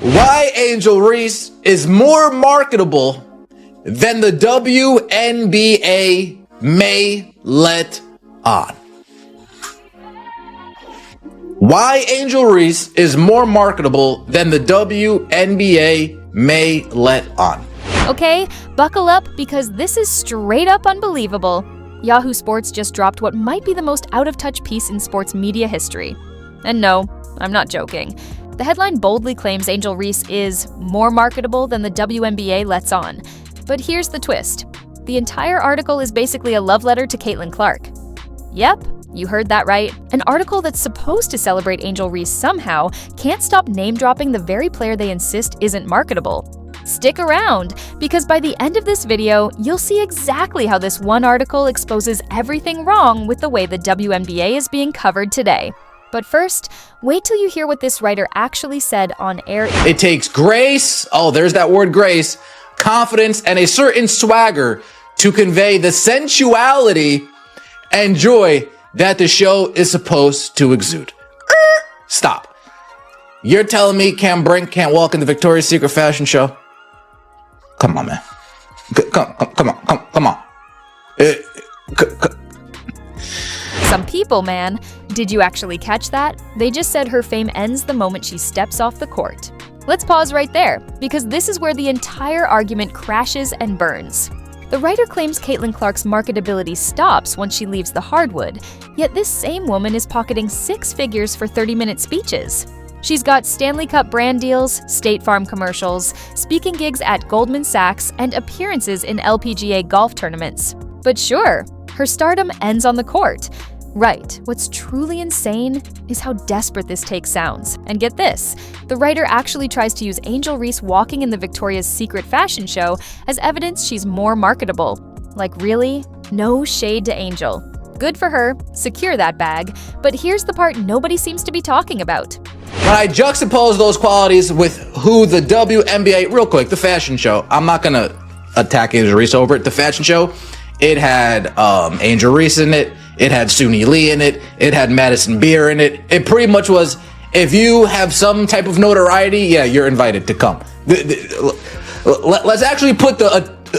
Why Angel Reese is more marketable than the WNBA may let on. Why Angel Reese is more marketable than the WNBA may let on. Okay, buckle up because this is straight up unbelievable. Yahoo Sports just dropped what might be the most out-of-touch piece in sports media history. And no, I'm not joking. The headline boldly claims Angel Reese is more marketable than the WNBA lets on. But here's the twist. The entire article is basically a love letter to Caitlin Clark. Yep, you heard that right. An article that's supposed to celebrate Angel Reese somehow can't stop name-dropping the very player they insist isn't marketable. Stick around, because by the end of this video, you'll see exactly how this one article exposes everything wrong with the way the WNBA is being covered today. But first, wait till you hear what this writer actually said on air. It takes grace, there's that word grace, confidence, and a certain swagger to convey the sensuality and joy that the show is supposed to exude. Stop. You're telling me Cam Brink can't walk in the Victoria's Secret fashion show? Come on, man. Come on. Some people, man. Did you actually catch that? They just said her fame ends the moment she steps off the court. Let's pause right there, because this is where the entire argument crashes and burns. The writer claims Caitlin Clark's marketability stops once she leaves the hardwood, yet this same woman is pocketing 6 figures for 30-minute speeches. She's got Stanley Cup brand deals, State Farm commercials, speaking gigs at Goldman Sachs, and appearances in LPGA golf tournaments. But sure, her stardom ends on the court. Right, what's truly insane is how desperate this take sounds. And get this, the writer actually tries to use Angel Reese walking in the Victoria's Secret fashion show as evidence she's more marketable. Like really? No shade to Angel. Good for her, secure that bag, but here's the part nobody seems to be talking about. When I juxtapose those qualities with who the WNBA, real quick, the fashion show, I'm not gonna attack Angel Reese over it. The fashion show, it had Angel Reese in it, it had Suni Lee in it, it had Madison Beer in it. It pretty much was, if you have some type of notoriety, yeah, you're invited to come. Let's actually put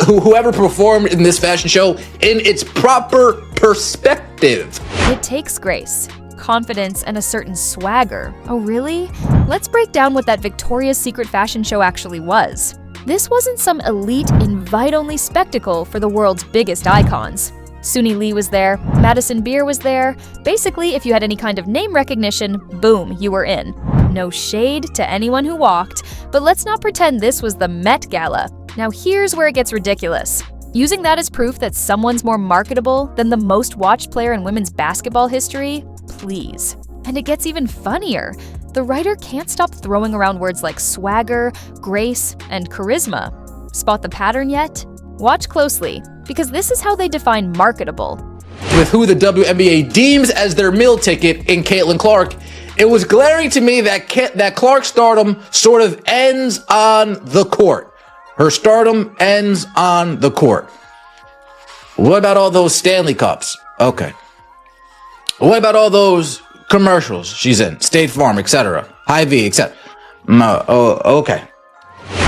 whoever performed in this fashion show in its proper perspective. It takes grace, confidence, and a certain swagger. Oh really? Let's break down what that Victoria's Secret fashion show actually was. This wasn't some elite, invite-only spectacle for the world's biggest icons. Suni Lee was there, Madison Beer was there. Basically, if you had any kind of name recognition, boom, you were in. No shade to anyone who walked, but let's not pretend this was the Met Gala. Now here's where it gets ridiculous. Using that as proof that someone's more marketable than the most watched player in women's basketball history? Please. And it gets even funnier. The writer can't stop throwing around words like swagger, grace, and charisma. Spot the pattern yet? Watch closely, because this is how they define marketable. With who the WNBA deems as their meal ticket in Caitlin Clark, it was glaring to me that Clark's stardom sort of ends on the court. Her stardom ends on the court. What about all those Stanley Cups? Okay. What about all those commercials she's in? State Farm, etc. Hy-Vee, etc. Okay.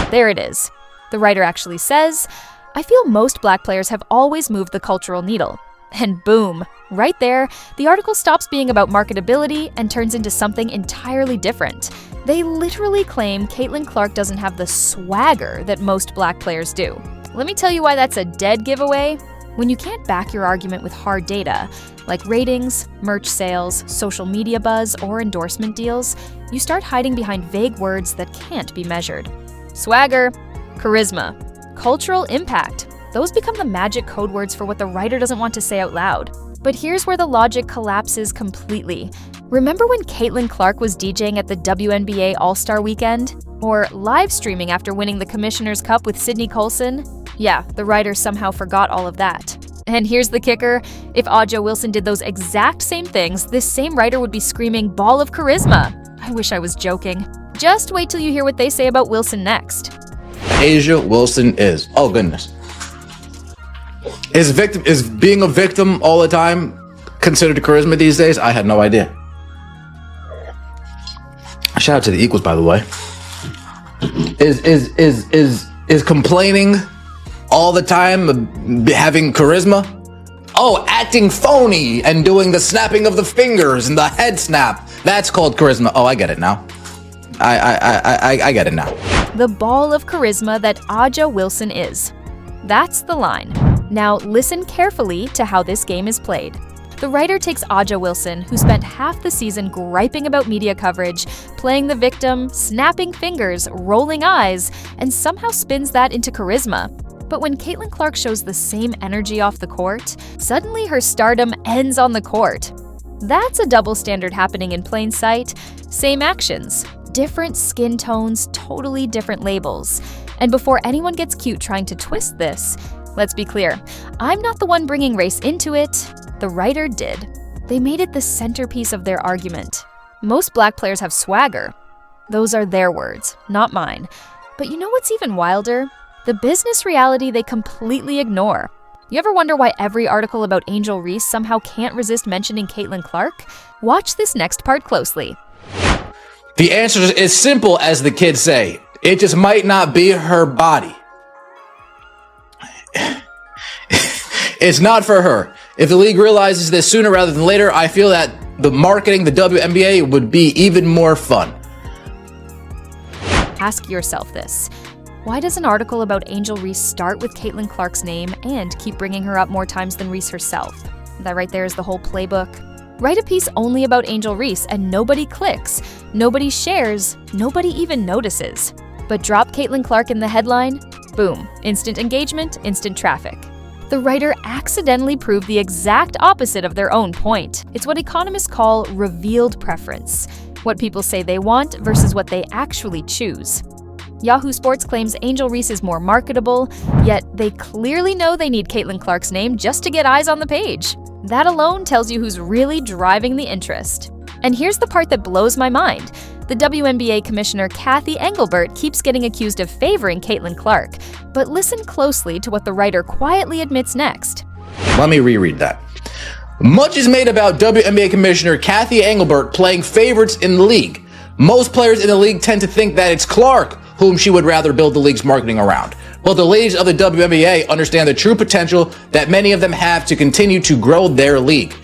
There it is. The writer actually says, I feel most black players have always moved the cultural needle. And boom, right there, the article stops being about marketability and turns into something entirely different. They literally claim Caitlin Clark doesn't have the swagger that most black players do. Let me tell you why that's a dead giveaway. When you can't back your argument with hard data, like ratings, merch sales, social media buzz, or endorsement deals, you start hiding behind vague words that can't be measured. Swagger, charisma, cultural impact. Those become the magic code words for what the writer doesn't want to say out loud. But here's where the logic collapses completely. Remember when Caitlin Clark was DJing at the WNBA All-Star Weekend? Or live streaming after winning the Commissioner's Cup with Sydney Colson? Yeah, the writer somehow forgot all of that. And here's the kicker. If Aja Wilson did those exact same things, this same writer would be screaming ball of charisma. I wish I was joking. Just wait till you hear what they say about Wilson next. Aja Wilson is. Oh goodness. Is being a victim all the time considered charisma these days? I had no idea. Shout out to the Eagles, by the way. is complaining all the time, having charisma. Oh, acting phony and doing the snapping of the fingers and the head snap. That's called charisma. Oh, I get it now. I get it now. The ball of charisma that Aja Wilson is. That's the line. Now listen carefully to how this game is played. The writer takes Aja Wilson, who spent half the season griping about media coverage, playing the victim, snapping fingers, rolling eyes, and somehow spins that into charisma. But when Caitlin Clark shows the same energy off the court, suddenly her stardom ends on the court. That's a double standard happening in plain sight. Same actions, different skin tones, totally different labels. And before anyone gets cute trying to twist this, let's be clear, I'm not the one bringing race into it. The writer did. They made it the centerpiece of their argument. Most black players have swagger. Those are their words, not mine. But you know what's even wilder? The business reality they completely ignore. You ever wonder why every article about Angel Reese somehow can't resist mentioning Caitlin Clark? Watch this next part closely. The answer is as simple as the kids say. It just might not be her body. It's not for her. If the league realizes this sooner rather than later, I feel that the marketing the WNBA would be even more fun. Ask yourself this. Why does an article about Angel Reese start with Caitlin Clark's name and keep bringing her up more times than Reese herself? That right there is the whole playbook. Write a piece only about Angel Reese and nobody clicks, nobody shares, nobody even notices. But drop Caitlin Clark in the headline, boom, instant engagement, instant traffic. The writer accidentally proved the exact opposite of their own point. It's what economists call revealed preference, what people say they want versus what they actually choose. Yahoo Sports claims Angel Reese is more marketable, yet they clearly know they need Caitlin Clark's name just to get eyes on the page. That alone tells you who's really driving the interest. And here's the part that blows my mind. The WNBA commissioner Cathy Engelbert keeps getting accused of favoring Caitlin Clark. But listen closely to what the writer quietly admits next. Let me reread that. Much is made about WNBA commissioner Cathy Engelbert playing favorites in the league. Most players in the league tend to think that it's Clark whom she would rather build the league's marketing around. Well, the ladies of the WNBA understand the true potential that many of them have to continue to grow their league.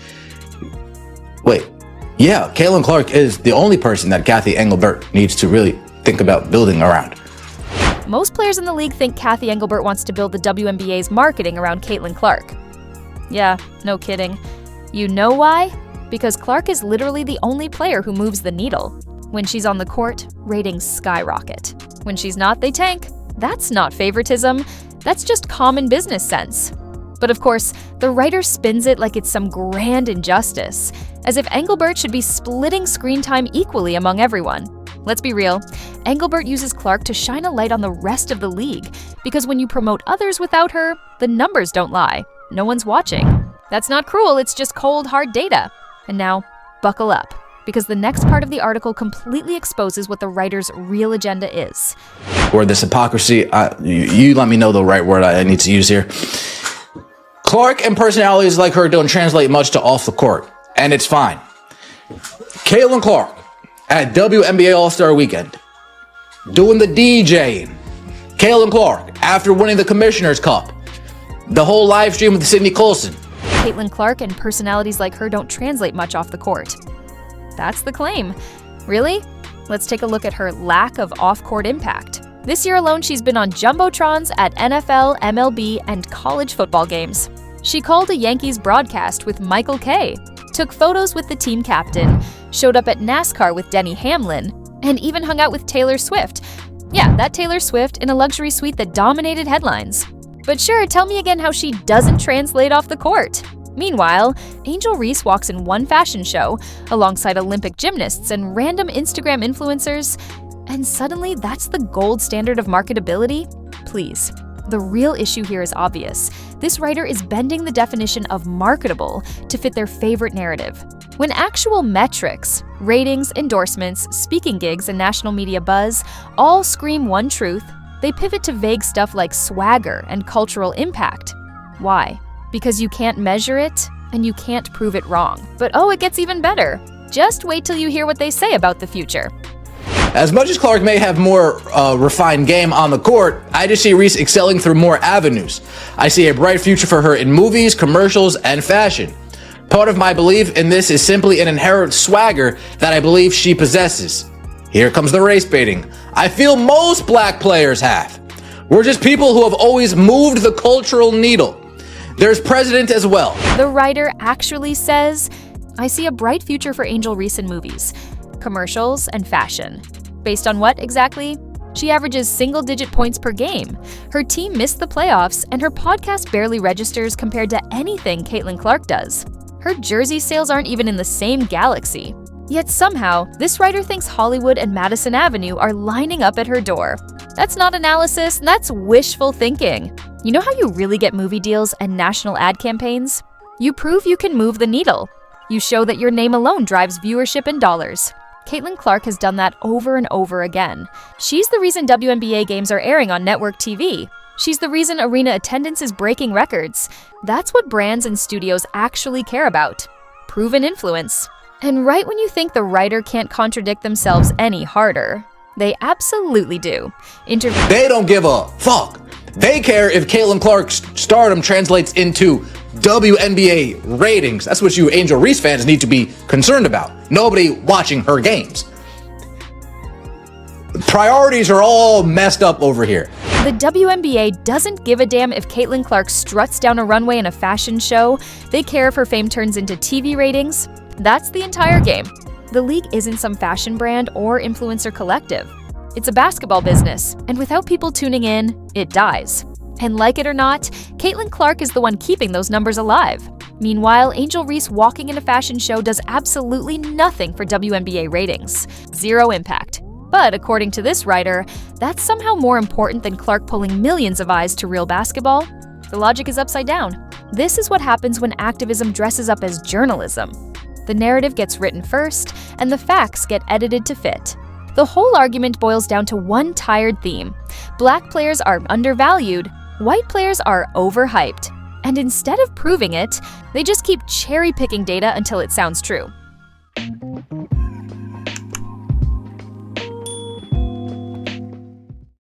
Wait, yeah, Caitlin Clark is the only person that Cathy Engelbert needs to really think about building around. Most players in the league think Cathy Engelbert wants to build the WNBA's marketing around Caitlin Clark. Yeah, no kidding. You know why? Because Clark is literally the only player who moves the needle. When she's on the court, ratings skyrocket. When she's not, they tank. That's not favoritism. That's just common business sense. But of course, the writer spins it like it's some grand injustice, as if Engelbert should be splitting screen time equally among everyone. Let's be real, Engelbert uses Clark to shine a light on the rest of the league, because when you promote others without her, the numbers don't lie. No one's watching. That's not cruel, it's just cold, hard data. And now, buckle up, because the next part of the article completely exposes what the writer's real agenda is. Or this hypocrisy, you let me know the right word I need to use here. Clark and personalities like her don't translate much to off the court, and it's fine. Caitlin Clark at WNBA All-Star Weekend, doing the DJing. Caitlin Clark after winning the Commissioner's Cup. The whole live stream with Sydney Colson. Caitlin Clark and personalities like her don't translate much off the court. That's the claim. Really? Let's take a look at her lack of off-court impact. This year alone, she's been on jumbotrons at NFL, MLB, and college football games. She called a Yankees broadcast with Michael Kay, took photos with the team captain, showed up at NASCAR with Denny Hamlin, and even hung out with Taylor Swift. Yeah, that Taylor Swift in a luxury suite that dominated headlines. But sure, tell me again how she doesn't translate off the court. Meanwhile, Angel Reese walks in one fashion show alongside Olympic gymnasts and random Instagram influencers, and suddenly that's the gold standard of marketability? Please. The real issue here is obvious. This writer is bending the definition of marketable to fit their favorite narrative. When actual metrics, ratings, endorsements, speaking gigs, and national media buzz all scream one truth, they pivot to vague stuff like swagger and cultural impact. Why? Because you can't measure it, and you can't prove it wrong. But oh, it gets even better. Just wait till you hear what they say about the future. As much as Clark may have more refined game on the court, I just see Reese excelling through more avenues. I see a bright future for her in movies, commercials, and fashion. Part of my belief in this is simply an inherent swagger that I believe she possesses. Here comes the race baiting. I feel most black players have. We're just people who have always moved the cultural needle. There's precedent as well. The writer actually says, I see a bright future for Angel Reese in movies, commercials, and fashion. Based on what exactly? She averages single-digit points per game. Her team missed the playoffs, and her podcast barely registers compared to anything Caitlin Clark does. Her jersey sales aren't even in the same galaxy. Yet somehow, this writer thinks Hollywood and Madison Avenue are lining up at her door. That's not analysis, that's wishful thinking. You know how you really get movie deals and national ad campaigns? You prove you can move the needle. You show that your name alone drives viewership and dollars. Caitlin Clark has done that over and over again. She's the reason WNBA games are airing on network TV. She's the reason arena attendance is breaking records. That's what brands and studios actually care about. Proven influence. And right when you think the writer can't contradict themselves any harder, they absolutely do. They don't give a fuck. They care if Caitlin Clark's stardom translates into WNBA ratings. That's what you Angel Reese fans need to be concerned about. Nobody watching her games. Priorities are all messed up over here. The WNBA doesn't give a damn if Caitlin Clark struts down a runway in a fashion show. They care if her fame turns into TV ratings. That's the entire game. The league isn't some fashion brand or influencer collective. It's a basketball business, and without people tuning in, it dies. And like it or not, Caitlin Clark is the one keeping those numbers alive. Meanwhile, Angel Reese walking in a fashion show does absolutely nothing for WNBA ratings. Zero impact. But according to this writer, that's somehow more important than Clark pulling millions of eyes to real basketball. The logic is upside down. This is what happens when activism dresses up as journalism. The narrative gets written first, and the facts get edited to fit. The whole argument boils down to one tired theme. Black players are undervalued, white players are overhyped. And instead of proving it, they just keep cherry-picking data until it sounds true.